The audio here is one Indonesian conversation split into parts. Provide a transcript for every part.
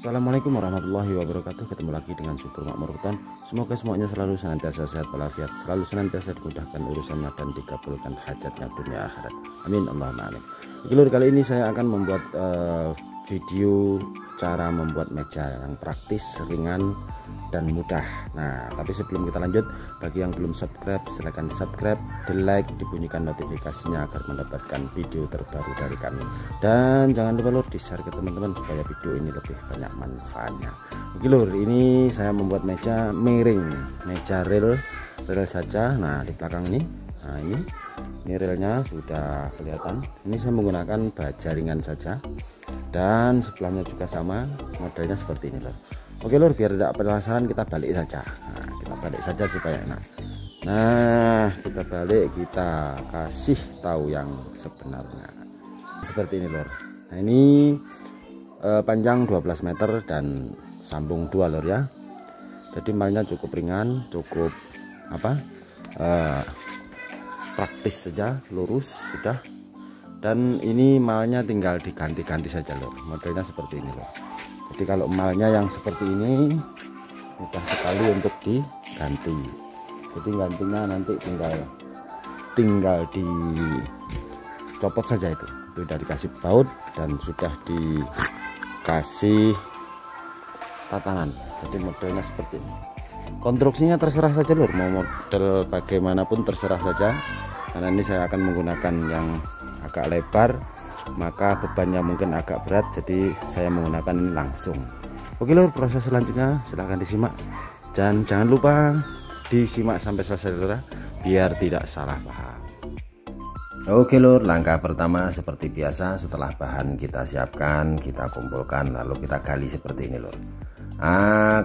Assalamualaikum warahmatullahi wabarakatuh. Ketemu lagi dengan Subur Makmur Beton. Semoga semuanya selalu senantiasa sehat walafiat, selalu senantiasa dimudahkan urusannya dan dikabulkan hajatnya dunia akhirat. Amin Allahumma amin. Oke lur, kali ini saya akan membuat video cara membuat meja yang praktis, ringan dan mudah. Nah, tapi sebelum kita lanjut, bagi yang belum subscribe silahkan di subscribe, di like, dibunyikan notifikasinya agar mendapatkan video terbaru dari kami. Dan jangan lupa lur di share ke teman-teman supaya video ini lebih banyak manfaatnya. Oke lur, ini saya membuat meja miring, meja rel saja. Nah, di belakang ini, nah ini relnya sudah kelihatan. Ini saya menggunakan baja ringan saja, dan sebelahnya juga sama, modelnya seperti ini lur. Oke lur, biar tidak penasaran kita balik saja. Nah, kita balik saja supaya enak. Nah, kita balik, kita kasih tahu yang sebenarnya seperti ini lur. Nah, ini panjang 12 meter dan sambung 2 lur ya. Jadi malnya cukup ringan, cukup praktis saja, lurus sudah. Dan ini malnya tinggal diganti-ganti saja lur. Modelnya seperti ini lur. Jadi kalau malnya yang seperti ini mudah sekali untuk diganti. Jadi gantinya nanti tinggal dicopot saja itu. Sudah dikasih baut dan sudah dikasih tatanan. Jadi modelnya seperti ini. Konstruksinya terserah saja lur, mau model bagaimanapun terserah saja. Karena ini saya akan menggunakan yang agak lebar, maka bebannya mungkin agak berat, jadi saya menggunakan ini langsung. Oke lur, proses selanjutnya silahkan disimak dan jangan lupa disimak sampai selesai lur, biar tidak salah paham. Oke lur, langkah pertama seperti biasa, setelah bahan kita siapkan, kita kumpulkan, lalu kita gali seperti ini lur.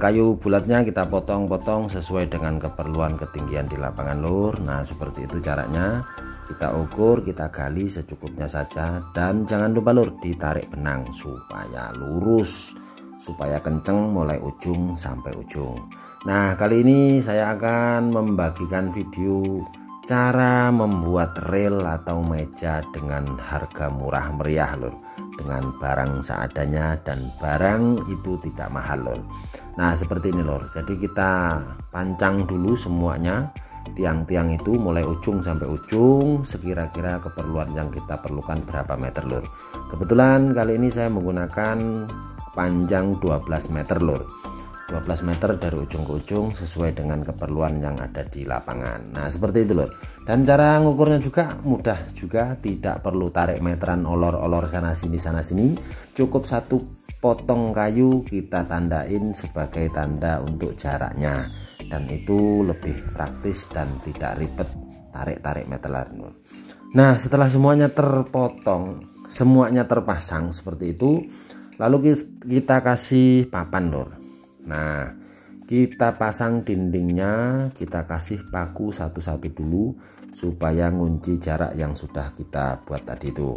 Kayu bulatnya kita potong-potong sesuai dengan keperluan ketinggian di lapangan lur. Nah, seperti itu caranya. Kita ukur, kita gali secukupnya saja, dan jangan lupa lur ditarik benang supaya lurus, supaya kenceng mulai ujung sampai ujung. Nah, kali ini saya akan membagikan video cara membuat rel atau meja dengan harga murah meriah lur, dengan barang seadanya dan barang itu tidak mahal lur. Nah, seperti ini lur. Jadi kita pancang dulu semuanya, tiang-tiang itu mulai ujung sampai ujung, sekira-kira keperluan yang kita perlukan berapa meter lur. Kebetulan kali ini saya menggunakan panjang 12 meter lur, 12 meter dari ujung ke ujung sesuai dengan keperluan yang ada di lapangan. Nah, seperti itu lur. Dan cara ngukurnya juga mudah juga, tidak perlu tarik meteran olor-olor sana sini. Cukup satu potong kayu kita tandain sebagai tanda untuk jaraknya, dan itu lebih praktis dan tidak ribet tarik-tarik meteran. Nah, setelah semuanya terpotong, semuanya terpasang seperti itu, lalu kita kasih papan lur. Nah, kita pasang dindingnya, kita kasih paku satu-satu dulu supaya ngunci jarak yang sudah kita buat tadi itu.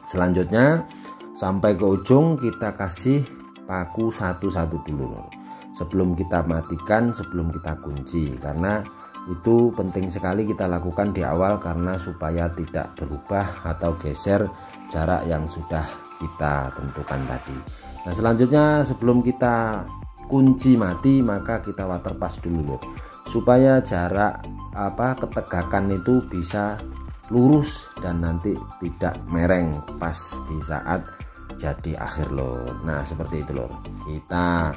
Selanjutnya sampai ke ujung kita kasih paku satu-satu dulu lur. Sebelum kita matikan, sebelum kita kunci, karena itu penting sekali kita lakukan di awal karena supaya tidak berubah atau geser jarak yang sudah kita tentukan tadi. Nah, selanjutnya sebelum kita kunci mati, maka kita waterpas dulu lur, supaya jarak ketegakan itu bisa lurus dan nanti tidak mereng pas di saat jadi akhir lur. Nah, seperti itu lur. Kita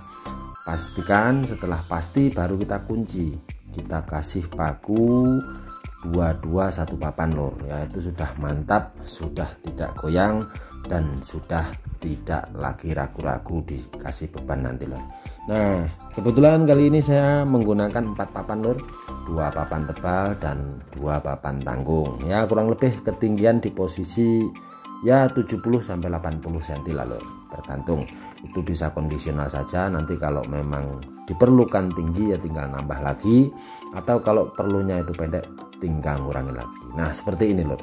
pastikan, setelah pasti baru kita kunci, kita kasih paku 2 satu papan lur ya, itu sudah mantap, sudah tidak goyang dan sudah tidak lagi ragu-ragu dikasih beban nanti lur. Nah, kebetulan kali ini saya menggunakan 4 papan lur, 2 papan tebal dan 2 papan tanggung ya, kurang lebih ketinggian di posisi ya 70 sampai 80 cm lah lur, tergantung. Itu bisa kondisional saja, nanti kalau memang diperlukan tinggi ya tinggal nambah lagi, atau kalau perlunya itu pendek tinggal ngurangi lagi. Nah, seperti ini lur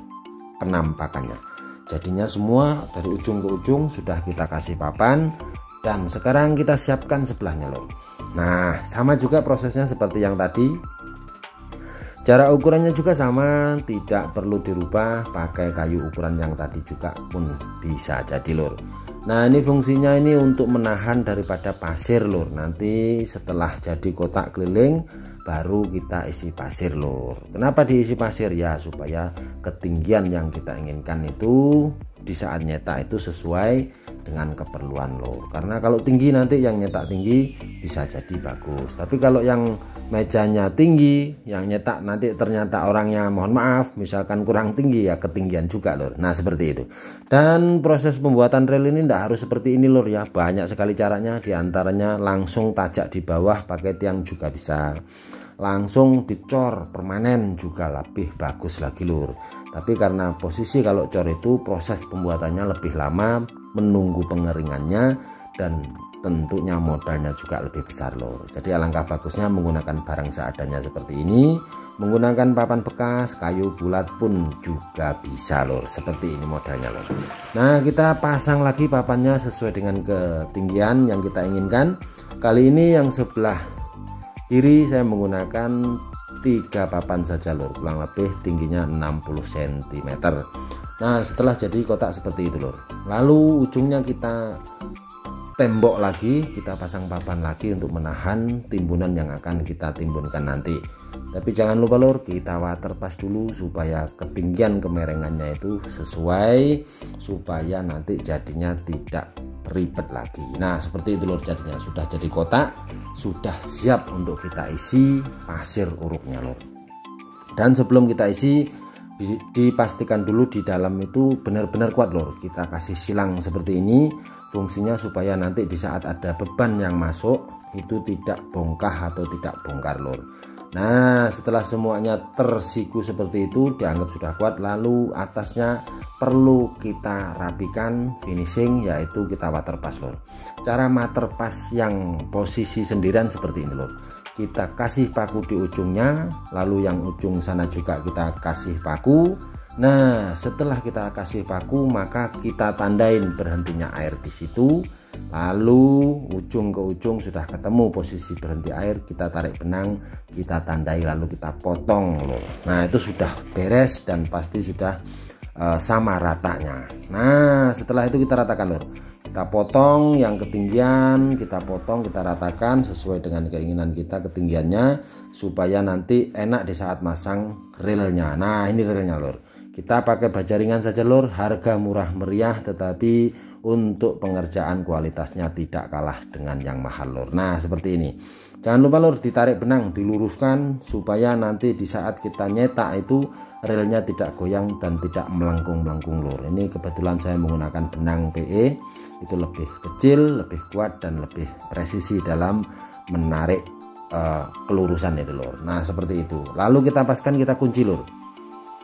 penampakannya. Jadinya semua dari ujung ke ujung sudah kita kasih papan, dan sekarang kita siapkan sebelahnya lur. Nah, sama juga prosesnya seperti yang tadi. Jarak ukurannya juga sama, tidak perlu dirubah, pakai kayu ukuran yang tadi juga pun bisa jadi lur. Nah ini fungsinya ini untuk menahan daripada pasir lur. Nanti setelah jadi kotak keliling baru kita isi pasir lur. Kenapa diisi pasir ya? Supaya ketinggian yang kita inginkan itu di saat nyetak itu sesuai dengan keperluan lur. Karena kalau tinggi nanti yang nyetak tinggi bisa jadi bagus, tapi kalau yang mejanya tinggi yang nyetak nanti ternyata orangnya mohon maaf misalkan kurang tinggi ya ketinggian juga lur. Nah seperti itu. Dan proses pembuatan rel ini tidak harus seperti ini lur ya, banyak sekali caranya. Diantaranya langsung tajak di bawah pakai tiang juga bisa, langsung dicor permanen juga lebih bagus lagi lur. Tapi karena posisi kalau cor itu proses pembuatannya lebih lama, menunggu pengeringannya, dan tentunya modalnya juga lebih besar lur. Jadi alangkah bagusnya menggunakan barang seadanya seperti ini. Menggunakan papan bekas, kayu bulat pun juga bisa lur. Seperti ini modelnya lur. Nah kita pasang lagi papannya sesuai dengan ketinggian yang kita inginkan. Kali ini yang sebelah kiri saya menggunakan 3 papan saja lur, kurang lebih tingginya 60 cm. Nah setelah jadi kotak seperti itu lur, lalu ujungnya kita tembok lagi, kita pasang papan lagi untuk menahan timbunan yang akan kita timbunkan nanti. Tapi jangan lupa lur, kita waterpas dulu supaya ketinggian kemerengannya itu sesuai, supaya nanti jadinya tidak ribet lagi. Nah seperti itu lur, jadinya sudah jadi kotak, sudah siap untuk kita isi pasir uruknya lur. Dan sebelum kita isi dipastikan dulu di dalam itu benar-benar kuat lur. Kita kasih silang seperti ini, fungsinya supaya nanti di saat ada beban yang masuk itu tidak bongkah atau tidak bongkar lur. Nah setelah semuanya tersiku seperti itu dianggap sudah kuat, lalu atasnya perlu kita rapikan finishing, yaitu kita waterpas lur. Cara waterpas yang posisi sendirian seperti ini lur, kita kasih paku di ujungnya, lalu yang ujung sana juga kita kasih paku. Nah setelah kita kasih paku maka kita tandain berhentinya air di situ, lalu ujung ke ujung sudah ketemu posisi berhenti air, kita tarik benang, kita tandai, lalu kita potong loh. Nah itu sudah beres dan pasti sudah sama ratanya. Nah setelah itu kita ratakan lor, kita potong yang ketinggian, kita potong, kita ratakan sesuai dengan keinginan kita ketinggiannya, supaya nanti enak di saat masang relnya. Nah ini relnya lor, kita pakai baja ringan saja lor, harga murah meriah, tetapi untuk pengerjaan kualitasnya tidak kalah dengan yang mahal lor. Nah seperti ini. Jangan lupa lor, ditarik benang, diluruskan supaya nanti di saat kita nyetak itu relnya tidak goyang dan tidak melengkung-melengkung lor. Ini kebetulan saya menggunakan benang PE, itu lebih kecil, lebih kuat dan lebih presisi dalam menarik kelurusan itu lor. Nah seperti itu. Lalu kita paskan, kita kunci lor.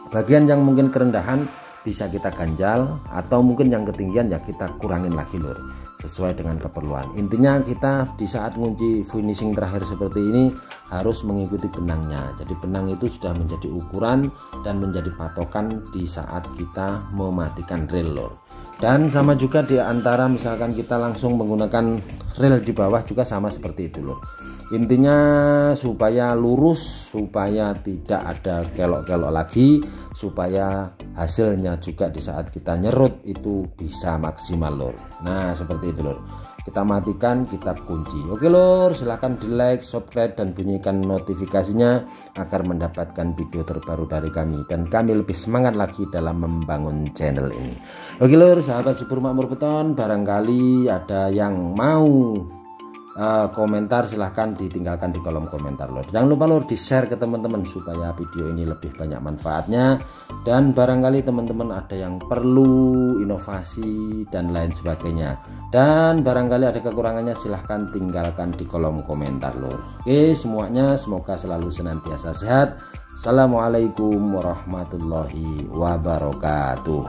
Bagian yang mungkin kerendahan bisa kita ganjal, atau mungkin yang ketinggian ya kita kurangin lagi lor, sesuai dengan keperluan. Intinya kita di saat ngunci finishing terakhir seperti ini harus mengikuti benangnya. Jadi benang itu sudah menjadi ukuran dan menjadi patokan di saat kita mematikan rel lor. Dan sama juga di antara misalkan kita langsung menggunakan rel di bawah juga sama seperti itu lor. Intinya supaya lurus, supaya tidak ada kelok-kelok lagi, supaya hasilnya juga di saat kita nyerut itu bisa maksimal lor. Nah seperti itu lor, kita matikan, kita kunci. Oke lor, silahkan di like, subscribe dan bunyikan notifikasinya agar mendapatkan video terbaru dari kami dan kami lebih semangat lagi dalam membangun channel ini. Oke lor, sahabat subur makmur beton, barangkali ada yang mau komentar, silahkan ditinggalkan di kolom komentar lor. Jangan lupa lor di share ke teman-teman supaya video ini lebih banyak manfaatnya, dan barangkali teman-teman ada yang perlu inovasi dan lain sebagainya, dan barangkali ada kekurangannya silahkan tinggalkan di kolom komentar lor. Oke semuanya, semoga selalu senantiasa sehat. Assalamualaikum warahmatullahi wabarakatuh.